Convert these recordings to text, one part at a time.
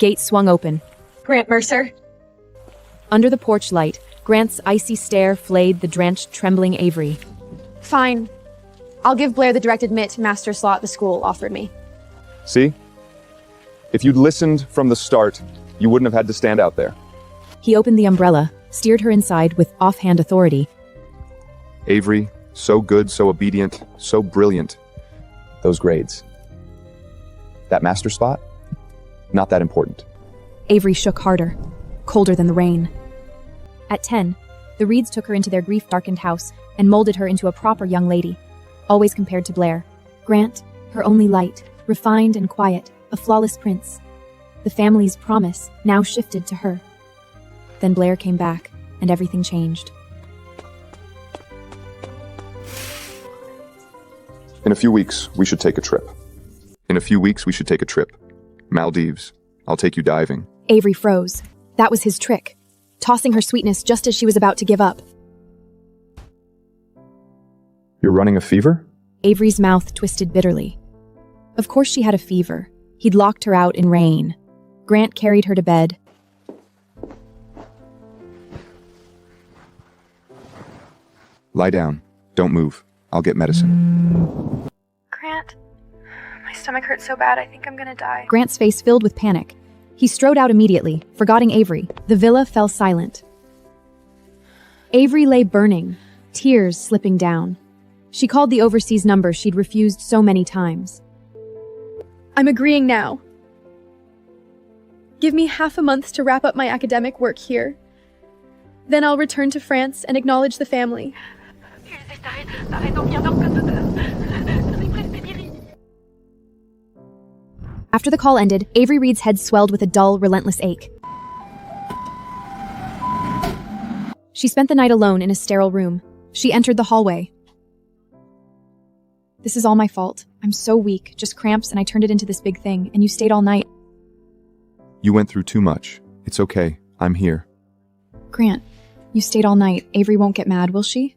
Gate swung open. Grant Mercer. Under the porch light, Grant's icy stare flayed the drenched, trembling Avery. Fine. I'll give Blair the direct admit master slot the school offered me. See? If you'd listened from the start, you wouldn't have had to stand out there. He opened the umbrella, steered her inside with offhand authority. Avery, so good, so obedient, so brilliant. Those grades. That master spot? Not that important. Avery shook harder, colder than the rain. At 10, the Reeds took her into their grief-darkened house and molded her into a proper young lady, always compared to Blair. Grant, her only light, refined and quiet, a flawless prince. The family's promise now shifted to her. Then Blair came back, and everything changed. In a few weeks, we should take a trip. Maldives. I'll take you diving. Avery froze. That was his trick, tossing her sweetness just as she was about to give up. You're running a fever? Avery's mouth twisted bitterly. Of course she had a fever. He'd locked her out in rain. Grant carried her to bed. Lie down. Don't move. I'll get medicine. Grant, my stomach hurts so bad I think I'm gonna die. Grant's face filled with panic. He strode out immediately, forgetting Avery. The villa fell silent. Avery lay burning, tears slipping down. She called the overseas number she'd refused so many times. I'm agreeing now. Give me half a month to wrap up my academic work here. Then I'll return to France and acknowledge the family. After the call ended, Avery Reed's head swelled with a dull, relentless ache. She spent the night alone in a sterile room. She entered the hallway. This is all my fault. I'm so weak, just cramps, and I turned it into this big thing, and you stayed all night. You went through too much. It's okay. I'm here. Grant, you stayed all night. Avery won't get mad, will she?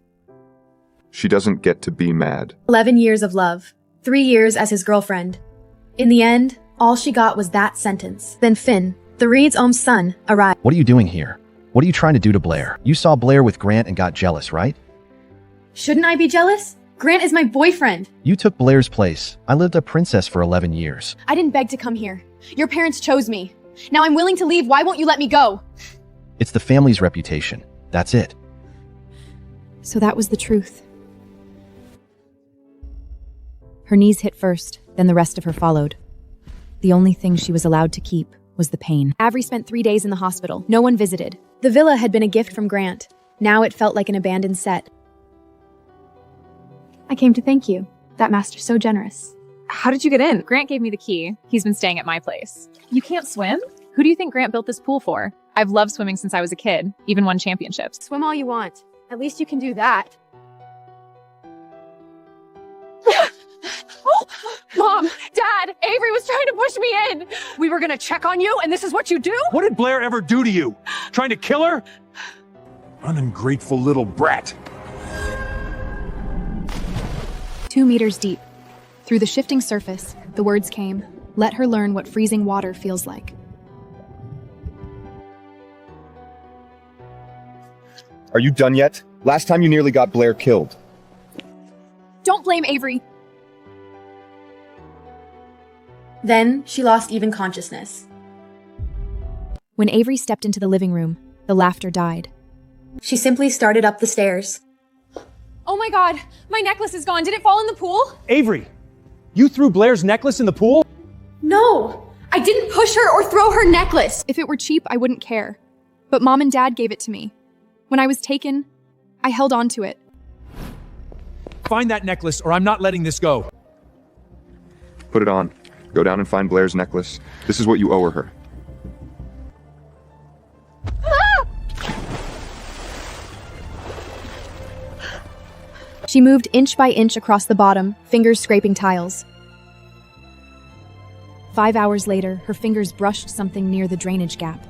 She doesn't get to be mad. 11 years of love. 3 years as his girlfriend. In the end, all she got was that sentence. Then Finn, the Reed's own son, arrived. What are you doing here? What are you trying to do to Blair? You saw Blair with Grant and got jealous, right? Shouldn't I be jealous? Grant is my boyfriend. You took Blair's place. I lived a princess for 11 years. I didn't beg to come here. Your parents chose me. Now I'm willing to leave. Why won't you let me go? It's the family's reputation. That's it. So that was the truth. Her knees hit first, then the rest of her followed. The only thing she was allowed to keep was the pain. Avery spent 3 days in the hospital. No one visited. The villa had been a gift from Grant. Now it felt like an abandoned set. I came to thank you. That master's so generous. How did you get in? Grant gave me the key. He's been staying at my place. You can't swim? Who do you think Grant built this pool for? I've loved swimming since I was a kid, even won championships. Swim all you want. At least you can do that. Oh, Mom, Dad, Avery was trying to push me in. We were gonna check on you, and this is what you do? What did Blair ever do to you? Trying to kill her? An ungrateful little brat. 2 meters deep. Through the shifting surface, the words came, "Let her learn what freezing water feels like." Are you done yet? Last time you nearly got Blair killed. Don't blame Avery. Then she lost even consciousness. When Avery stepped into the living room, the laughter died. She simply started up the stairs. Oh my God, my necklace is gone. Did it fall in the pool? Avery, you threw Blair's necklace in the pool? No! I didn't push her or throw her necklace! If it were cheap, I wouldn't care. But Mom and Dad gave it to me. When I was taken, I held on to it. Find that necklace or I'm not letting this go. Put it on. Go down and find Blair's necklace. This is what you owe her. She moved inch by inch across the bottom, fingers scraping tiles. 5 hours later, her fingers brushed something near the drainage gap.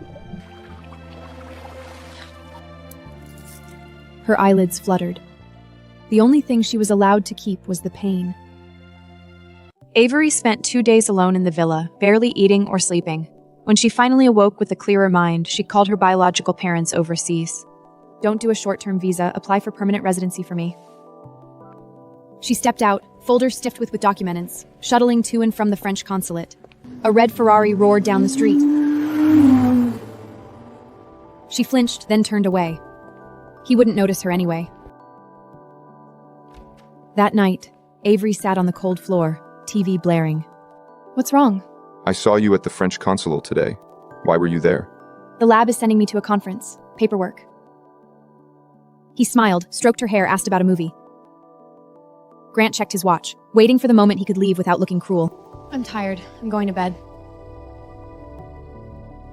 Her eyelids fluttered. The only thing she was allowed to keep was the pain. Avery spent 2 days alone in the villa, barely eating or sleeping. When she finally awoke with a clearer mind, she called her biological parents overseas. Don't do a short-term visa, apply for permanent residency for me. She stepped out, folders stiffed with documents, shuttling to and from the French consulate. A red Ferrari roared down the street. She flinched, then turned away. He wouldn't notice her anyway. That night, Avery sat on the cold floor, TV blaring. What's wrong? I saw you at the French consulate today. Why were you there? The lab is sending me to a conference. Paperwork. He smiled, stroked her hair, asked about a movie. Grant checked his watch, waiting for the moment he could leave without looking cruel. I'm tired. I'm going to bed.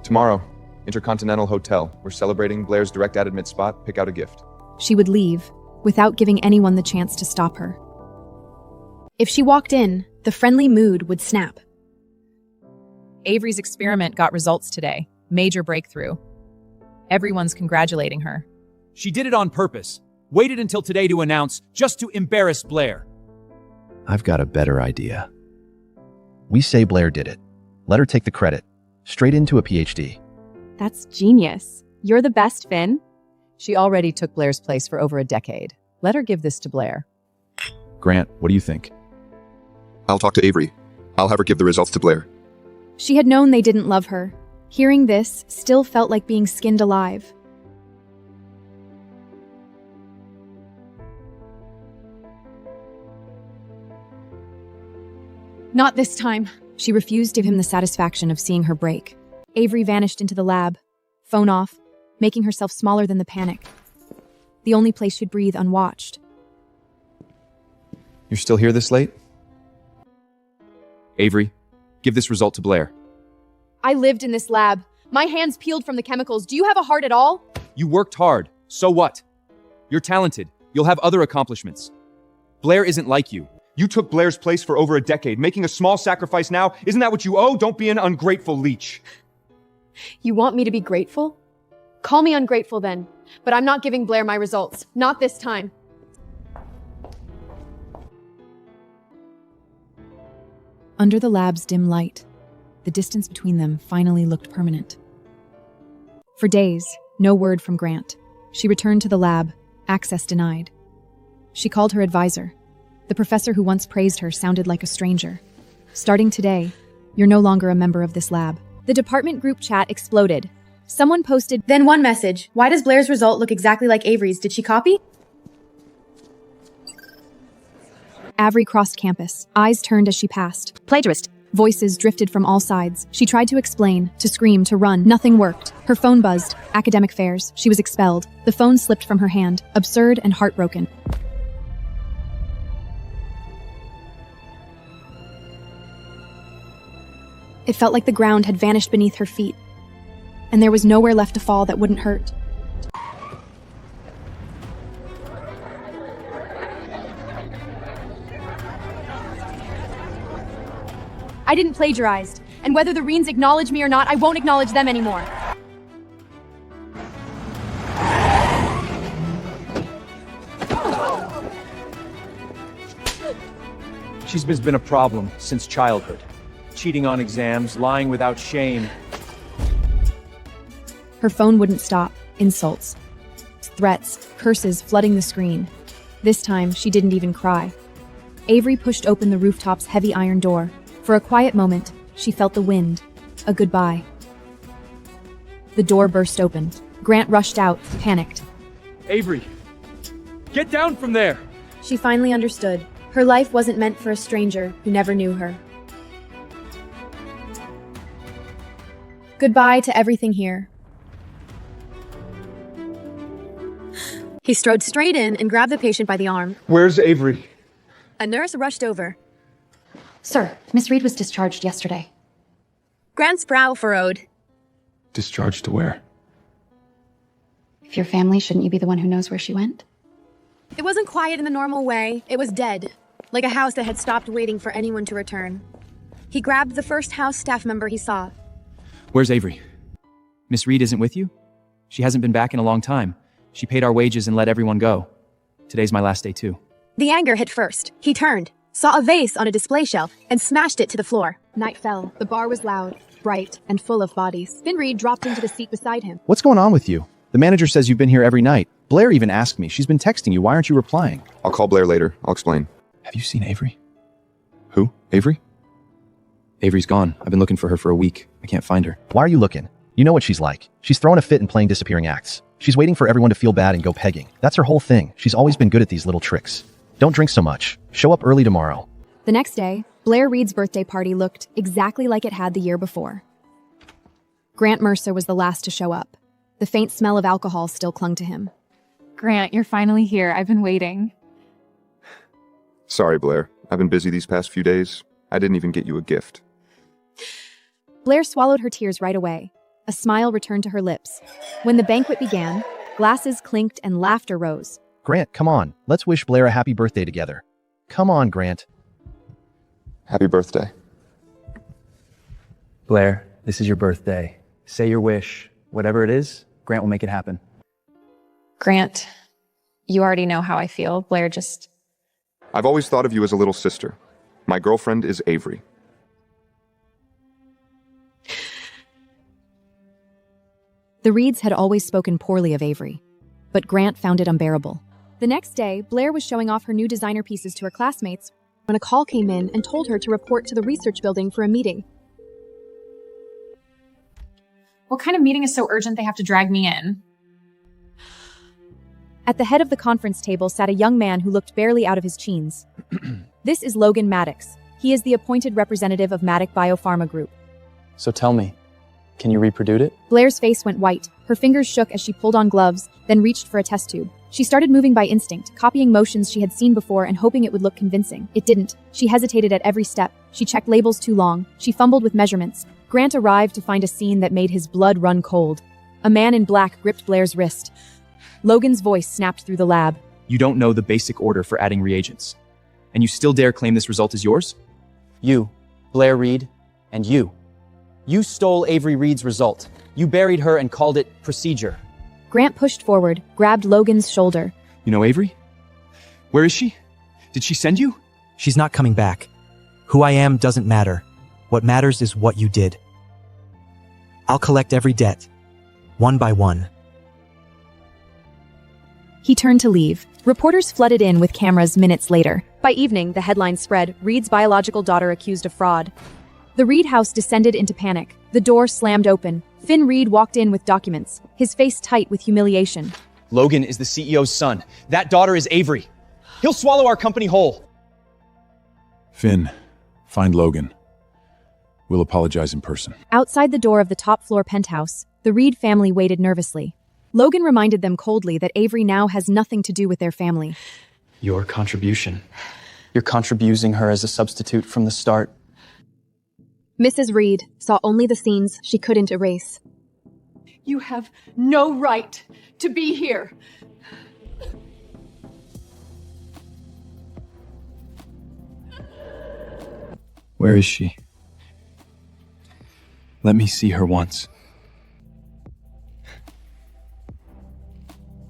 Tomorrow, Intercontinental Hotel. We're celebrating Blair's direct admit spot. Pick out a gift. She would leave, without giving anyone the chance to stop her. If she walked in, the friendly mood would snap. Avery's experiment got results today. Major breakthrough. Everyone's congratulating her. She did it on purpose. Waited until today to announce, just to embarrass Blair. I've got a better idea. We say Blair did it. Let her take the credit. Straight into a PhD. That's genius. You're the best, Finn. She already took Blair's place for over a decade. Let her give this to Blair. Grant, what do you think? I'll talk to Avery. I'll have her give the results to Blair. She had known they didn't love her. Hearing this still felt like being skinned alive. Not this time. She refused to give him the satisfaction of seeing her break. Avery vanished into the lab, phone off, making herself smaller than the panic. The only place she'd breathe unwatched. You're still here this late? Avery, give this result to Blair. I lived in this lab. My hands peeled from the chemicals. Do you have a heart at all? You worked hard. So what? You're talented. You'll have other accomplishments. Blair isn't like you. You took Blair's place for over a decade. Making a small sacrifice now, isn't that what you owe? Don't be an ungrateful leech. You want me to be grateful? Call me ungrateful then. But I'm not giving Blair my results. Not this time. Under the lab's dim light, the distance between them finally looked permanent. For days, no word from Grant. She returned to the lab, access denied. She called her advisor. The professor who once praised her sounded like a stranger. Starting today, you're no longer a member of this lab. The department group chat exploded. Someone posted, Then one message. Why does Blair's result look exactly like Avery's? Did she copy? Avery crossed campus, eyes turned as she passed. Plagiarist. Voices drifted from all sides. She tried to explain, to scream, to run. Nothing worked. Her phone buzzed. Academic fairs. She was expelled. The phone slipped from her hand, absurd and heartbroken. It felt like the ground had vanished beneath her feet, and there was nowhere left to fall that wouldn't hurt. I didn't plagiarize, and whether the Reens acknowledge me or not, I won't acknowledge them anymore. She's been a problem since childhood. Cheating on exams, lying without shame. Her phone wouldn't stop. Insults, threats, curses flooding the screen. This time, she didn't even cry. Avery pushed open the rooftop's heavy iron door. For a quiet moment, she felt the wind. A goodbye. The door burst open. Grant rushed out, panicked. Avery, get down from there! She finally understood. Her life wasn't meant for a stranger who never knew her. Goodbye to everything here. He strode straight in and grabbed the patient by the arm. Where's Avery? A nurse rushed over. Sir, Miss Reed was discharged yesterday. Grant's brow furrowed. Discharged to where? If your family, shouldn't you be the one who knows where she went? It wasn't quiet in the normal way. It was dead, like a house that had stopped waiting for anyone to return. He grabbed the first house staff member he saw. Where's Avery? Miss Reed isn't with you? She hasn't been back in a long time. She paid our wages and let everyone go. Today's my last day too. The anger hit first. He turned, saw a vase on a display shelf, and smashed it to the floor. Night fell. The bar was loud. bright and full of bodies. Finn Reed dropped into the seat beside him. What's going on with you? The manager says you've been here every night. Blair even asked me. She's been texting you. Why aren't you replying? I'll call Blair later. I'll explain. Have you seen Avery? Who? Avery? Avery's gone. I've been looking for her for a week. I can't find her. Why are you looking? You know what she's like. She's throwing a fit and playing disappearing acts. She's waiting for everyone to feel bad and go pegging. That's her whole thing. She's always been good at these little tricks. Don't drink so much. Show up early tomorrow. The next day, Blair Reed's birthday party looked exactly like it had the year before. Grant Mercer was the last to show up. The faint smell of alcohol still clung to him. Grant, you're finally here. I've been waiting. Sorry, Blair. I've been busy these past few days. I didn't even get you a gift. Blair swallowed her tears right away. A smile returned to her lips. When the banquet began, glasses clinked and laughter rose. Grant, come on. Let's wish Blair a happy birthday together. Come on, Grant. Happy birthday. Blair, this is your birthday. Say your wish. Whatever it is, Grant will make it happen. Grant, you already know how I feel. Blair just... I've always thought of you as a little sister. My girlfriend is Avery. The Reeds had always spoken poorly of Avery, but Grant found it unbearable. The next day, Blair was showing off her new designer pieces to her classmates When a call came in and told her to report to the research building for a meeting. What kind of meeting is so urgent they have to drag me in? At the head of the conference table sat a young man who looked barely out of his cheens. This is Logan Maddox. He is the appointed representative of Maddox Biopharma Group. So tell me, can you reproduce it? Blair's face went white. Her fingers shook as she pulled on gloves, then reached for a test tube. She started moving by instinct, copying motions she had seen before and hoping it would look convincing. It didn't. She hesitated at every step. She checked labels too long. She fumbled with measurements. Grant arrived to find a scene that made his blood run cold. A man in black gripped Blair's wrist. Logan's voice snapped through the lab. You don't know the basic order for adding reagents. And you still dare claim this result is yours? You, Blair Reed, and you. You stole Avery Reed's result. You buried her and called it procedure. Grant pushed forward, grabbed Logan's shoulder. You know Avery? Where is she? Did she send you? She's not coming back. Who I am doesn't matter. What matters is what you did. I'll collect every debt, one by one. He turned to leave. Reporters flooded in with cameras minutes later. By evening, the headline spread, Reed's biological daughter accused of fraud. The Reed house descended into panic. The door slammed open. Finn Reed walked in with documents, his face tight with humiliation. Logan is the CEO's son. That daughter is Avery. He'll swallow our company whole. Finn, find Logan. We'll apologize in person. Outside the door of the top-floor penthouse, the Reed family waited nervously. Logan reminded them coldly that Avery now has nothing to do with their family. Your contribution. You're contributing her as a substitute from the start. Mrs. Reed saw only the scenes she couldn't erase. You have no right to be here. Where is she? Let me see her once.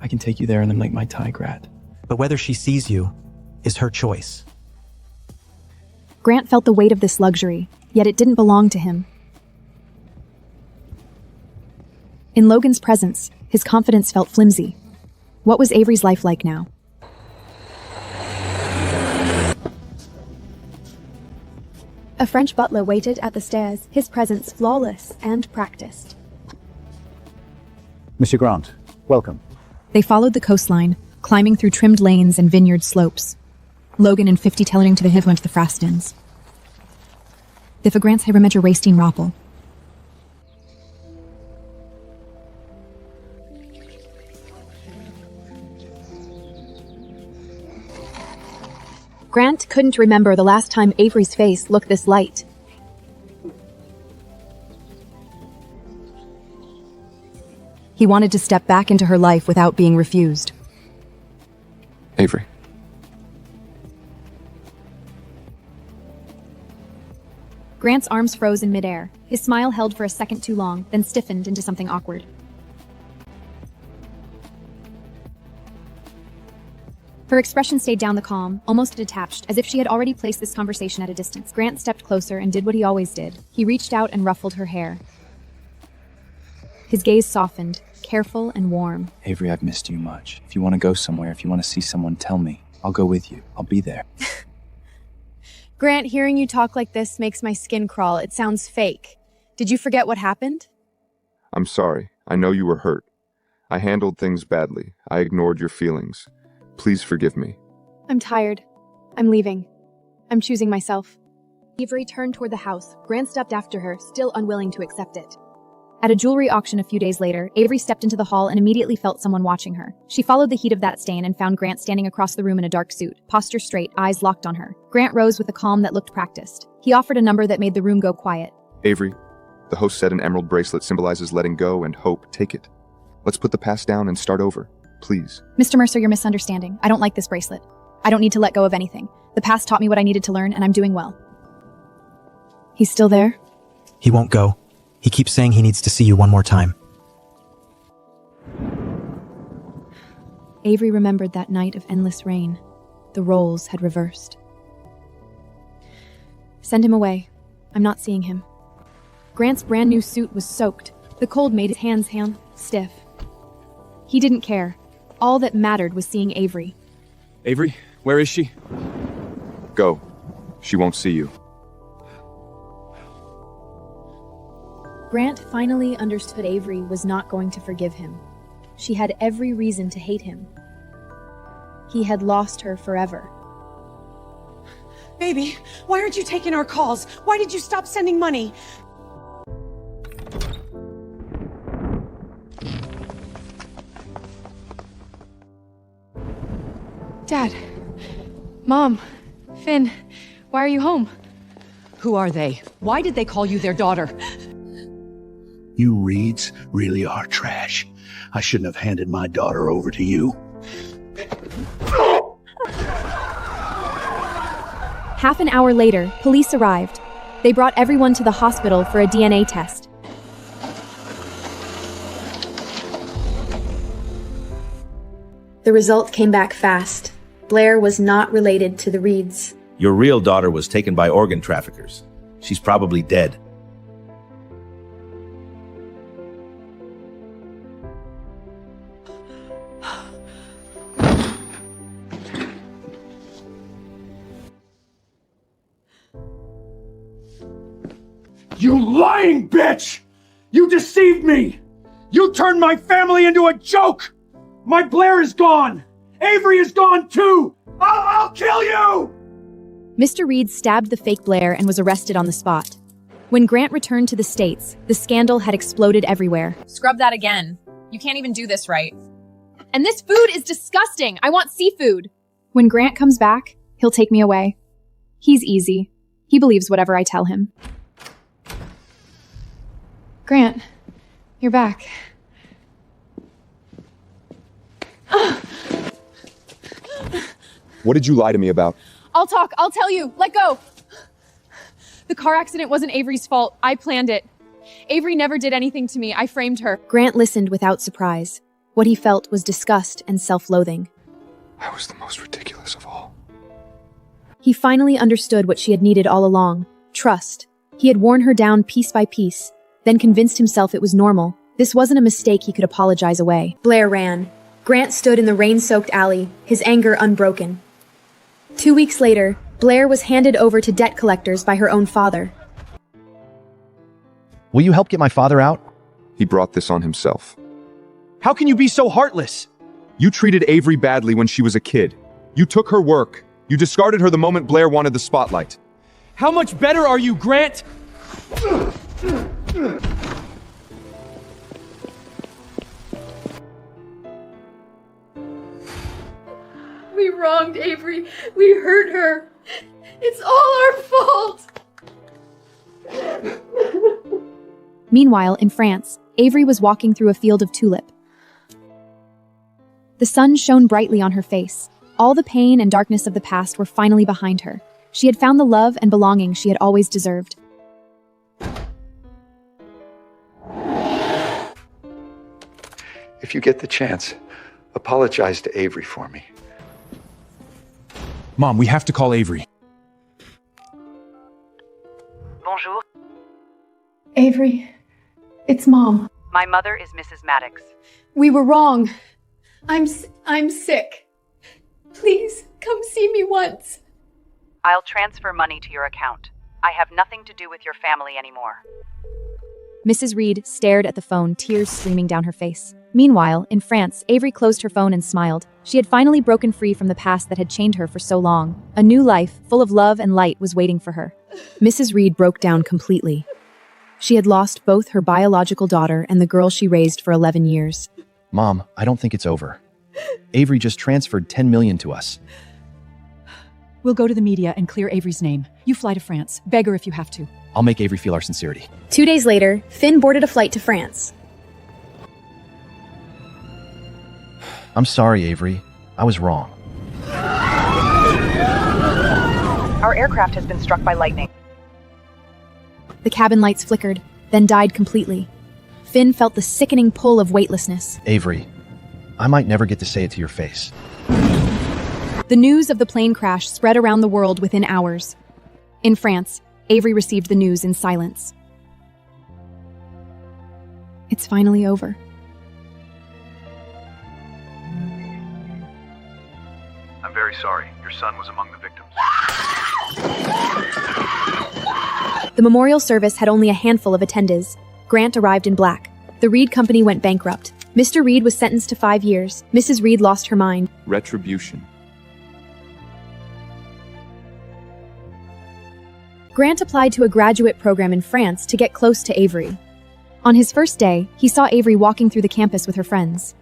I can take you there and then make my tie, Grat. But whether she sees you is her choice. Grant felt the weight of this luxury, yet it didn't belong to him. In Logan's presence, his confidence felt flimsy. What was Avery's life like now? A French butler waited at the stairs, his presence flawless and practiced. Monsieur Grant, welcome. They followed the coastline, climbing through trimmed lanes and vineyard slopes. Logan and 50 telling to the Hivwent the Frastins. The Grants hebben met je racing rappel. Grant couldn't remember the last time Avery's face looked this light. He wanted to step back into her life without being refused. Avery. Grant's arms froze in midair. His smile held for a second too long, then stiffened into something awkward. Her expression stayed down the calm, almost detached, as if she had already placed this conversation at a distance. Grant stepped closer and did what he always did. He reached out and ruffled her hair. His gaze softened, careful and warm. Avery, I've missed you much. If you want to go somewhere, if you want to see someone, tell me. I'll go with you. I'll be there. Grant, hearing you talk like this makes my skin crawl. It sounds fake. Did you forget what happened? I'm sorry. I know you were hurt. I handled things badly. I ignored your feelings. Please forgive me. I'm tired. I'm leaving. I'm choosing myself. Avery turned toward the house. Grant stepped after her, still unwilling to accept it. At a jewelry auction a few days later, Avery stepped into the hall and immediately felt someone watching her. She followed the heat of that stain and found Grant standing across the room in a dark suit, posture straight, eyes locked on her. Grant rose with a calm that looked practiced. He offered a number that made the room go quiet. Avery, the host said an emerald bracelet symbolizes letting go and hope. Take it. Let's put the past down and start over, please. Mr. Mercer, you're misunderstanding. I don't like this bracelet. I don't need to let go of anything. The past taught me what I needed to learn, and I'm doing well. He's still there? He won't go. He keeps saying he needs to see you one more time. Avery remembered that night of endless rain. The roles had reversed. Send him away. I'm not seeing him. Grant's brand new suit was soaked. The cold made his hands stiff. He didn't care. All that mattered was seeing Avery. Avery, where is she? Go. She won't see you. Grant finally understood Avery was not going to forgive him. She had every reason to hate him. He had lost her forever. Baby, why aren't you taking our calls? Why did you stop sending money? Dad. Mom. Finn. Why are you home? Who are they? Why did they call you their daughter? You Reeds really are trash. I shouldn't have handed my daughter over to you. Half an hour later, police arrived. They brought everyone to the hospital for a DNA test. The result came back fast. Blair was not related to the Reeds. Your real daughter was taken by organ traffickers. She's probably dead. You lying bitch! You deceived me! You turned my family into a joke! My Blair is gone! Avery is gone too! I'll kill you! Mr. Reed stabbed the fake Blair and was arrested on the spot. When Grant returned to the States, the scandal had exploded everywhere. Scrub that again. You can't even do this right. And this food is disgusting. I want seafood. When Grant comes back, he'll take me away. He's easy. He believes whatever I tell him. Grant, you're back. What did you lie to me about? I'll talk. I'll tell you. Let go. The car accident wasn't Avery's fault. I planned it. Avery never did anything to me. I framed her. Grant listened without surprise. What he felt was disgust and self-loathing. I was the most ridiculous of all. He finally understood what she had needed all along. Trust. He had worn her down piece by piece, then convinced himself it was normal. This wasn't a mistake he could apologize away. Blair ran. Grant stood in the rain-soaked alley, his anger unbroken. 2 weeks later, Blair was handed over to debt collectors by her own father. Will you help get my father out? He brought this on himself. How can you be so heartless? You treated Avery badly when she was a kid. You took her work. You discarded her the moment Blair wanted the spotlight. How much better are you, Grant? We wronged Avery. We hurt her. It's all our fault. Meanwhile, in France, Avery was walking through a field of tulip. The sun shone brightly on her face. All the pain and darkness of the past were finally behind her. She had found the love and belonging she had always deserved. If you get the chance, apologize to Avery for me. Mom, we have to call Avery. Bonjour. Avery, it's Mom. My mother is Mrs. Maddox. We were wrong. I'm sick. Please, come see me once. I'll transfer money to your account. I have nothing to do with your family anymore. Mrs. Reed stared at the phone, tears streaming down her face. Meanwhile, in France, Avery closed her phone and smiled. She had finally broken free from the past that had chained her for so long. A new life, full of love and light, was waiting for her. Mrs. Reed broke down completely. She had lost both her biological daughter and the girl she raised for 11 years. Mom, I don't think it's over. Avery just transferred 10 million to us. We'll go to the media and clear Avery's name. You fly to France. Beg her if you have to. I'll make Avery feel our sincerity. 2 days later, Finn boarded a flight to France. I'm sorry, Avery. I was wrong. Our aircraft has been struck by lightning. The cabin lights flickered, then died completely. Finn felt the sickening pull of weightlessness. Avery, I might never get to say it to your face. The news of the plane crash spread around the world within hours. In France, Avery received the news in silence. It's finally over. I'm very sorry. Your son was among the victims. The memorial service had only a handful of attendees. Grant arrived in black. The Reed company went bankrupt. Mr. Reed was sentenced to 5 years. Mrs. Reed lost her mind. Retribution. Grant applied to a graduate program in France to get close to Avery. On his first day, he saw Avery walking through the campus with her friends.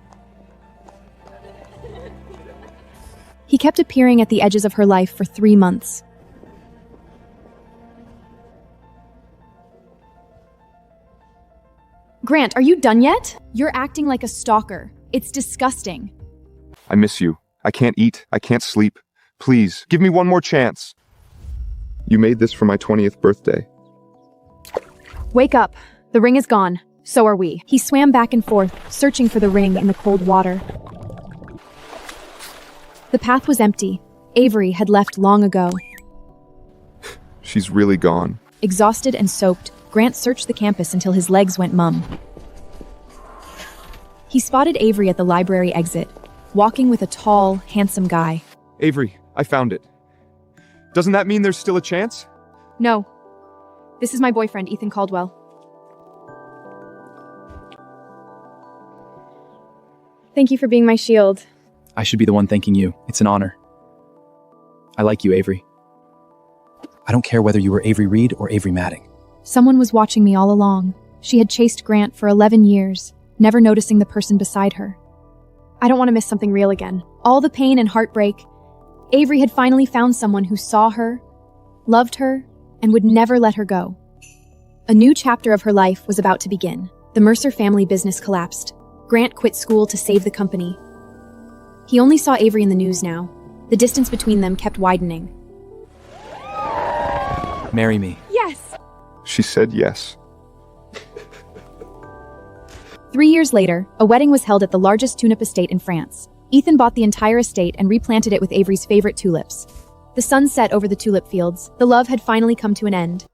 He kept appearing at the edges of her life for 3 months. Grant, are you done yet? You're acting like a stalker. It's disgusting. I miss you. I can't eat. I can't sleep. Please, give me one more chance. You made this for my 20th birthday. Wake up. The ring is gone. So are we. He swam back and forth, searching for the ring in the cold water. The path was empty. Avery had left long ago. She's really gone. Exhausted and soaked, Grant searched the campus until his legs went numb. He spotted Avery at the library exit, walking with a tall, handsome guy. Avery, I found it. Doesn't that mean there's still a chance? No. This is my boyfriend, Ethan Caldwell. Thank you for being my shield. I should be the one thanking you. It's an honor. I like you, Avery. I don't care whether you were Avery Reed or Avery Maddox. Someone was watching me all along. She had chased Grant for 11 years, never noticing the person beside her. I don't want to miss something real again. All the pain and heartbreak. Avery had finally found someone who saw her, loved her, and would never let her go. A new chapter of her life was about to begin. The Mercer family business collapsed. Grant quit school to save the company. He only saw Avery in the news now. The distance between them kept widening. Marry me. Yes! She said yes. 3 years later, a wedding was held at the largest tulip estate in France. Ethan bought the entire estate and replanted it with Avery's favorite tulips. The sun set over the tulip fields. The love had finally come to an end.